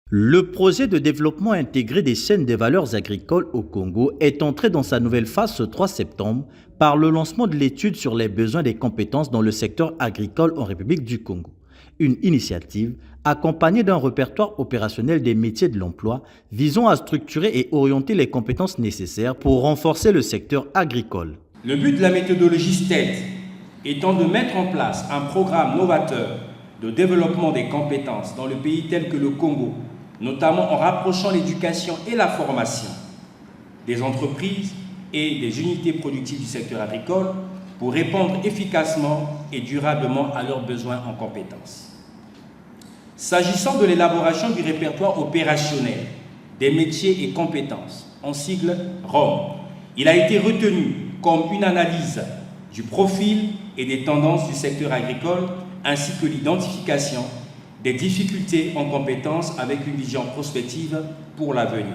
Le projet de développement intégré des chaînes des valeurs agricoles au Congo est entré dans sa nouvelle phase ce 3 septembre par le lancement de l'étude sur les besoins des compétences dans le secteur agricole en République du Congo. Une initiative accompagnée d'un répertoire opérationnel des métiers de l'emploi visant à structurer et orienter les compétences nécessaires pour renforcer le secteur agricole. Le but de la méthodologie STED étant de mettre en place un programme novateur de développement des compétences dans le pays tel que le Congo, notamment en rapprochant l'éducation et la formation des entreprises et des unités productives du secteur agricole pour répondre efficacement et durablement à leurs besoins en compétences. S'agissant de l'élaboration du répertoire opérationnel des métiers et compétences, en sigle ROM, il a été retenu comme une analyse du profil et des tendances du secteur agricole ainsi que l'identification des difficultés en compétences avec une vision prospective pour l'avenir.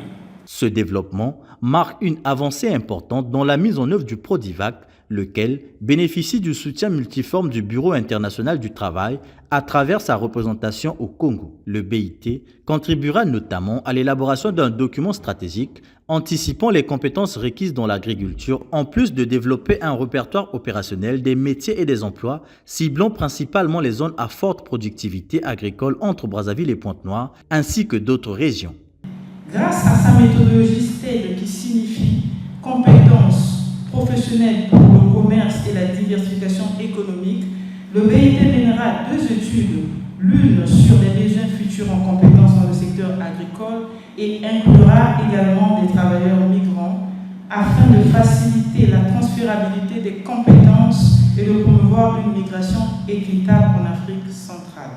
Ce développement marque une avancée importante dans la mise en œuvre du Prodivac, lequel bénéficie du soutien multiforme du Bureau international du travail à travers sa représentation au Congo. Le BIT contribuera notamment à l'élaboration d'un document stratégique anticipant les compétences requises dans l'agriculture, en plus de développer un répertoire opérationnel des métiers et des emplois, ciblant principalement les zones à forte productivité agricole entre Brazzaville et Pointe-Noire, ainsi que d'autres régions. Grâce à sa méthodologie STED qui signifie compétences professionnelles pour le commerce et la diversification économique, le BIT mènera deux études, l'une sur les besoins futurs en compétences dans le secteur agricole et inclura également des travailleurs migrants afin de faciliter la transférabilité des compétences et de promouvoir une migration équitable en Afrique centrale.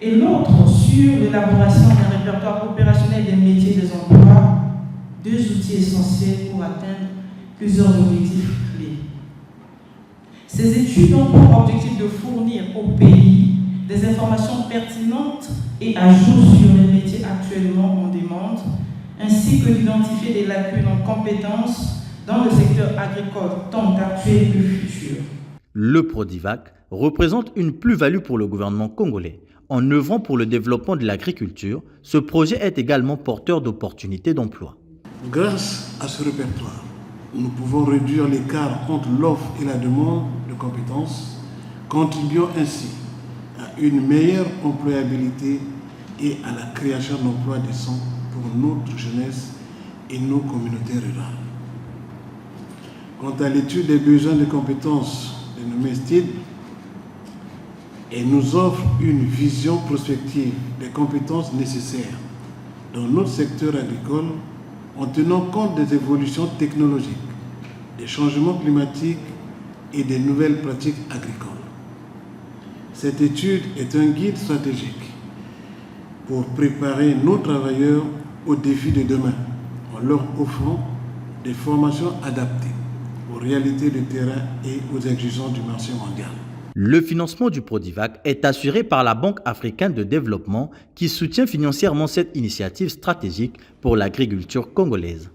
Et l'autre sur l'élaboration d'un répertoire opérationnel des métiers et des emplois, deux outils essentiels pour atteindre plusieurs objectifs clés. Ces études ont pour objectif de fournir au pays des informations pertinentes et à jour sur les métiers actuellement en demande, ainsi que d'identifier des lacunes en compétences dans le secteur agricole tant actuel que futur. Le Prodivac représente une plus-value pour le gouvernement congolais. En œuvrant pour le développement de l'agriculture, ce projet est également porteur d'opportunités d'emploi. Grâce à ce répertoire, nous pouvons réduire l'écart entre l'offre et la demande de compétences, contribuant ainsi à une meilleure employabilité et à la création d'emplois décents pour notre jeunesse et nos communautés rurales. Quant à l'étude des besoins de compétences dénommée STED, elle nous offre une vision prospective des compétences nécessaires dans notre secteur agricole en tenant compte des évolutions technologiques, des changements climatiques et des nouvelles pratiques agricoles. Cette étude est un guide stratégique pour préparer nos travailleurs aux défis de demain en leur offrant des formations adaptées aux réalités du terrain et aux exigences du marché mondial. Le financement du Prodivac est assuré par la Banque africaine de développement qui soutient financièrement cette initiative stratégique pour l'agriculture congolaise.